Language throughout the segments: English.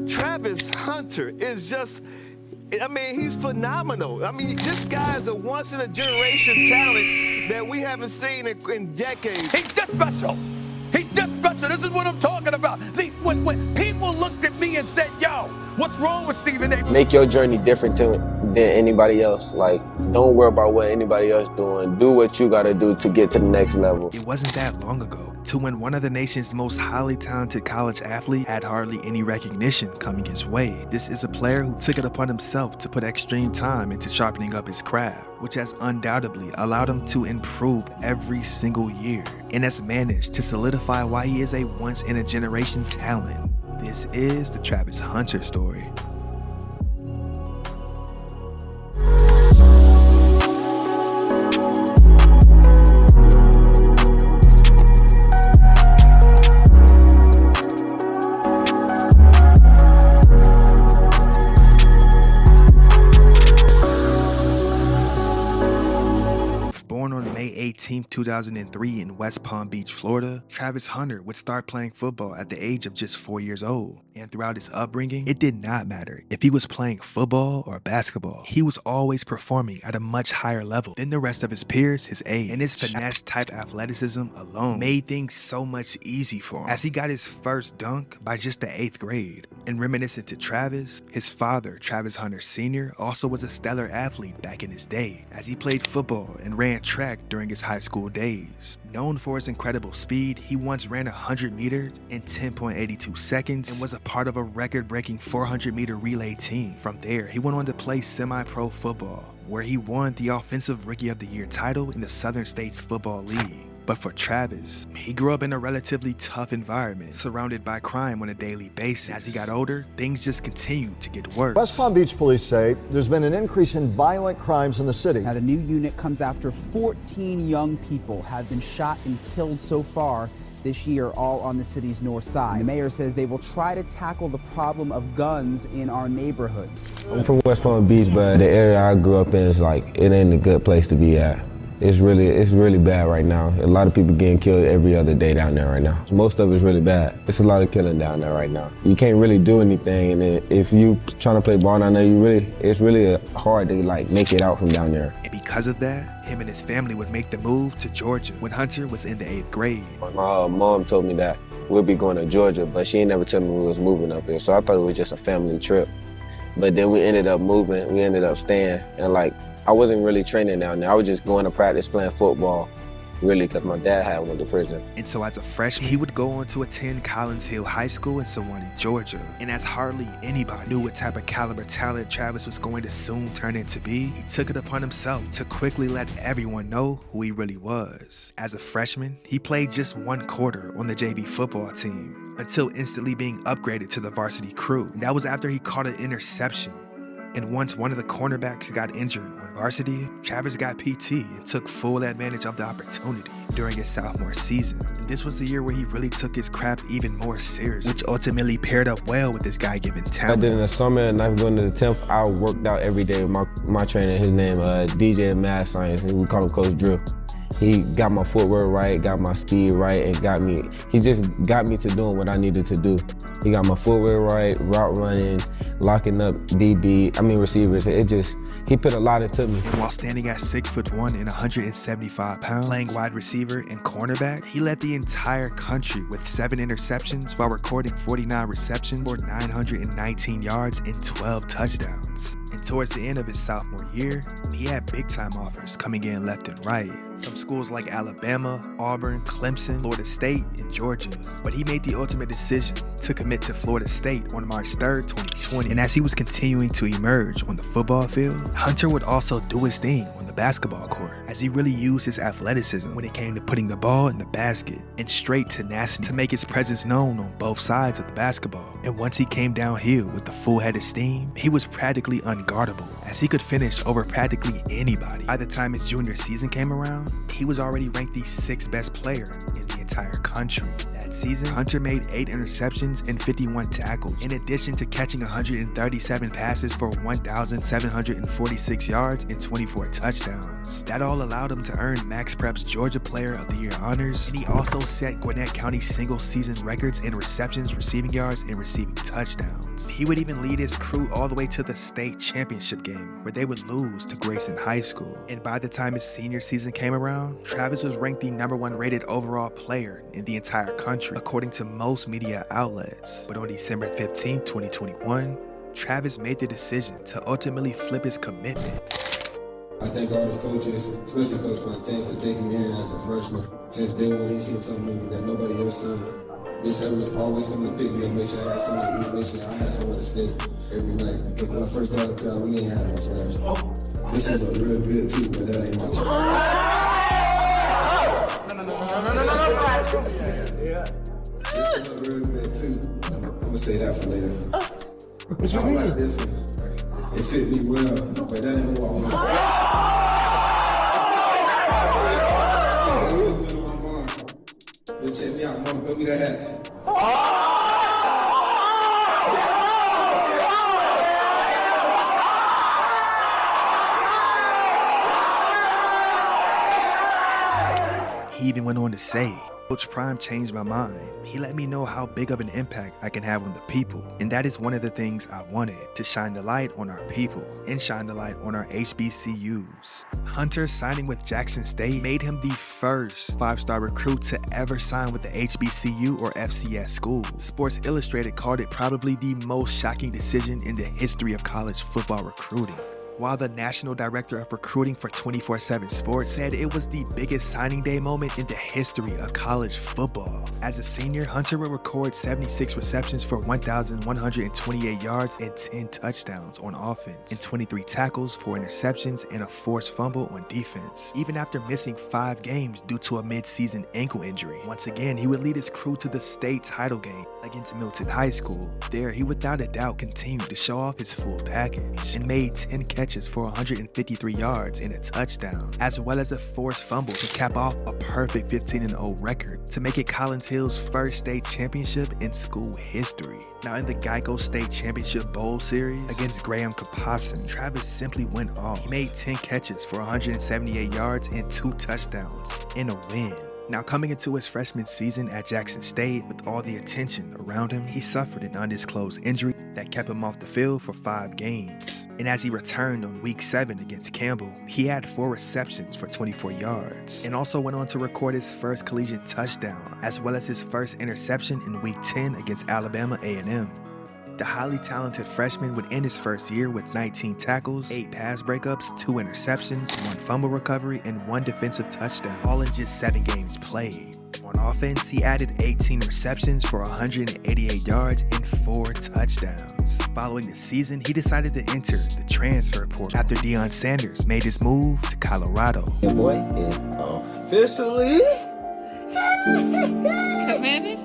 Travis Hunter is just, I mean, he's phenomenal. I mean, this guy is a once-in-a-generation talent that we haven't seen in decades. He's just special. He's just special. This is what I'm talking about. See, when people looked at me and said, yo, what's wrong with Stephen A? Make your journey different than anybody else. Like, don't worry about what anybody else doing. Do what you gotta do to get to the next level. It wasn't that long ago to when one of the nation's most highly talented college athletes had hardly any recognition coming his way. This is a player who took it upon himself to put extreme time into sharpening up his craft, which has undoubtedly allowed him to improve every single year, and has managed to solidify why he is a once-in-a-generation talent. This is the Travis Hunter story. Born on May 18, 2003 in West Palm Beach, Florida, Travis Hunter would start playing football at the age of just 4 years old. And throughout his upbringing, it did not matter if he was playing football or basketball. He was always performing at a much higher level than the rest of his peers his age. And his finesse-type athleticism alone made things so much easy for him, as he got his first dunk by just the 8th grade. And reminiscent to Travis, his father, Travis Hunter Sr., also was a stellar athlete back in his day, as he played football and ran track during his high school days. Known for his incredible speed, he once ran 100 meters in 10.82 seconds and was a part of a record-breaking 400-meter relay team. From there, he went on to play semi-pro football, where he won the Offensive Rookie of the Year title in the Southern States Football League. But for Travis, he grew up in a relatively tough environment, surrounded by crime on a daily basis. As he got older, things just continued to get worse. West Palm Beach police say there's been an increase in violent crimes in the city. Now, the new unit comes after 14 young people have been shot and killed so far this year, all on the city's north side. The mayor says they will try to tackle the problem of guns in our neighborhoods. I'm from West Palm Beach, but the area I grew up in is like, it ain't a good place to be at. It's really bad right now. A lot of people getting killed every other day down there right now. Most of it's really bad. It's a lot of killing down there right now. You can't really do anything, and if you trying to play ball down there, it's really hard to like make it out from down there. And because of that, him and his family would make the move to Georgia when Hunter was in the 8th grade. My mom told me that we'll be going to Georgia, but she ain't never told me we was moving up here, so I thought it was just a family trip. But then we ended up moving, we ended up staying, and like, I wasn't really training down there. I was just going to practice playing football, really, because my dad had went to prison. And so as a freshman, he would go on to attend Collins Hill High School in Sewanee, Georgia. And as hardly anybody knew what type of caliber talent Travis was going to soon turn into be, he took it upon himself to quickly let everyone know who he really was. As a freshman, he played just 1 quarter on the JV football team, until instantly being upgraded to the varsity crew. And that was after he caught an interception. And once one of the cornerbacks got injured on varsity, Travis got PT and took full advantage of the opportunity during his sophomore season. And this was the year where he really took his craft even more seriously, which ultimately paired up well with this guy-given talent. I did in the summer, and I'm going to the 10th. I worked out every day with my trainer. His name DJ Mad Science, and we call him Coach Drill. He got my footwork right, got my speed right, and he just got me to doing what I needed to do. He got my footwork right, route running, locking up receivers. He put a lot into me. And while standing at 6'1" and 175 pounds, playing wide receiver and cornerback, he led the entire country with 7 interceptions while recording 49 receptions for 919 yards and 12 touchdowns. And towards the end of his sophomore year, he had big-time offers coming in left and right, from schools like Alabama, Auburn, Clemson, Florida State, and Georgia. But he made the ultimate decision to commit to Florida State on March 3rd, 2020. And as he was continuing to emerge on the football field, Hunter would also do his thing on the basketball court, as he really used his athleticism when it came to putting the ball in the basket, and straight tenacity to make his presence known on both sides of the basketball. And once he came downhill with the full head of steam, he was practically unguardable, as he could finish over practically anybody. By the time his junior season came around, he was already ranked the 6th best player in the entire country. That season, Hunter made 8 interceptions and 51 tackles, in addition to catching 137 passes for 1,746 yards and 24 touchdowns. touchdowns. That all allowed him to earn Max Prep's Georgia Player of the Year honors, and he also set Gwinnett County single-season records in receptions, receiving yards, and receiving touchdowns. He would even lead his crew all the way to the state championship game, where they would lose to Grayson High School. And by the time his senior season came around, Travis was ranked the #1 rated overall player in the entire country, according to most media outlets. But on December 15, 2021, Travis made the decision to ultimately flip his commitment. I thank all the coaches, especially Coach Fontaine, for taking me in as a freshman. Since day one, he seen something in me that nobody else seen. This always coming to pick me up, make sure I had somewhere to eat, make sure I had somewhere to stay every night. Because when I first got up there, we didn't have no flash. This one look real good too, but that ain't my choice. This one look real good too. I'm gonna say that for later. What you mean? Like this one. It fit me well, but that ain't who I want. It always been on my mind. But check me out, Mom. Throw me that hat. He even went on to say, Coach Prime changed my mind. He let me know how big of an impact I can have on the people. And that is one of the things I wanted, to shine the light on our people and shine the light on our HBCUs. Hunter signing with Jackson State made him the first 5-star recruit to ever sign with the HBCU or FCS school. Sports Illustrated called it probably the most shocking decision in the history of college football recruiting. While the National Director of Recruiting for 24/7 Sports said it was the biggest signing day moment in the history of college football. As a senior, Hunter will record 76 receptions for 1,128 yards and 10 touchdowns on offense, and 23 tackles, 4 interceptions, and a forced fumble on defense, even after missing 5 games due to a mid-season ankle injury. Once again, he would lead his crew to the state title game against Milton High School. There, he without a doubt continued to show off his full package and made 10 catches for 153 yards and a touchdown, as well as a forced fumble to cap off a perfect 15-0 record to make it Collins Hill's first state championship in school history. Now in the Geico State Championship Bowl series against Graham Kapowsin, Travis simply went off. He made 10 catches for 178 yards and 2 touchdowns in a win. Now coming into his freshman season at Jackson State with all the attention around him, he suffered an undisclosed injury that kept him off the field for 5 games. And as he returned on week 7 against Campbell, he had 4 receptions for 24 yards and also went on to record his first collegiate touchdown as well as his first interception in week 10 against Alabama A&M. The highly talented freshman would end his first year with 19 tackles, 8 pass breakups, 2 interceptions, 1 fumble recovery, and 1 defensive touchdown, all in just 7 games played. On offense, he added 18 receptions for 188 yards and 4 touchdowns. Following the season, he decided to enter the transfer portal after Deion Sanders made his move to Colorado. Your boy is officially committed.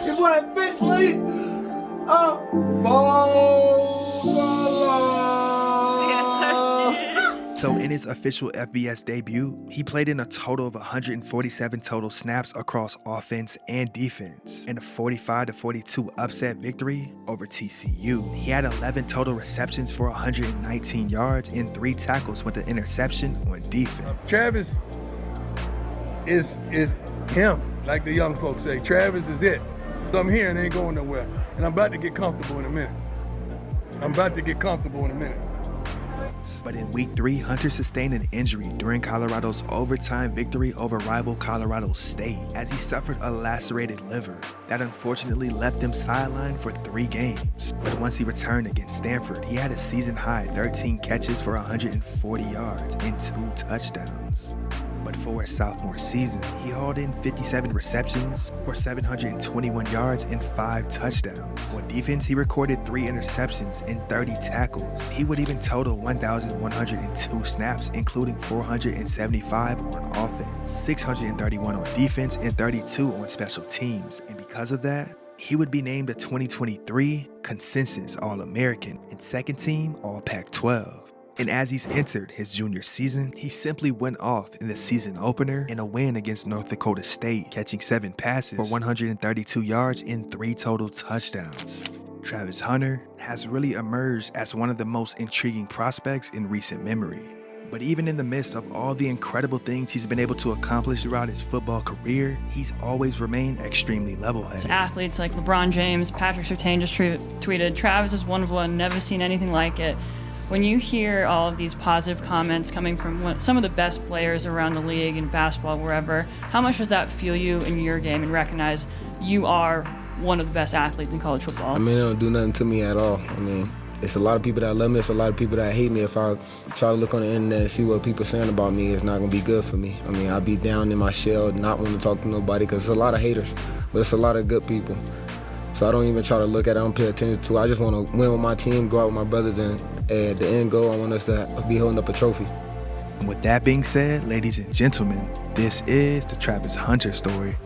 Your boy officially a baller. Yes, sir. So in his official FBS debut, he played in a total of 147 total snaps across offense and defense, and a 45-42 upset victory over TCU. He had 11 total receptions for 119 yards and 3 tackles with an interception on defense. Travis is him, like the young folks say. Travis is it. So I'm here and ain't going nowhere. And I'm about to get comfortable in a minute. But in week 3, Hunter sustained an injury during Colorado's overtime victory over rival Colorado State, as he suffered a lacerated liver that unfortunately left him sidelined for 3 games. But once he returned against Stanford, he had a season-high 13 catches for 140 yards and 2 touchdowns. But for his sophomore season, he hauled in 57 receptions for 721 yards and 5 touchdowns. On defense, he recorded 3 interceptions and 30 tackles. He would even total 1,102 snaps, including 475 on offense, 631 on defense, and 32 on special teams. And because of that, he would be named a 2023 Consensus All-American and second team All-Pac-12. And as he's entered his junior season, he simply went off in the season opener in a win against North Dakota State, catching 7 passes for 132 yards and 3 total touchdowns. Travis Hunter has really emerged as one of the most intriguing prospects in recent memory. But even in the midst of all the incredible things he's been able to accomplish throughout his football career, he's always remained extremely level-headed. Athletes like LeBron James, Patrick Surtain just tweeted, "Travis is one of one, never seen anything like it." When you hear all of these positive comments coming from some of the best players around the league in basketball, wherever, how much does that fuel you in your game and recognize you are one of the best athletes in college football? I mean, it don't do nothing to me at all. I mean, it's a lot of people that love me, it's a lot of people that hate me. If I try to look on the internet and see what people are saying about me, it's not going to be good for me. I mean, I'll be down in my shell, not want to talk to nobody, because there's a lot of haters, but it's a lot of good people. So I don't even try to look at it, I don't pay attention to it. I just want to win with my team, go out with my brothers, and at the end goal, I want us to be holding up a trophy. And with that being said, ladies and gentlemen, this is the Travis Hunter story.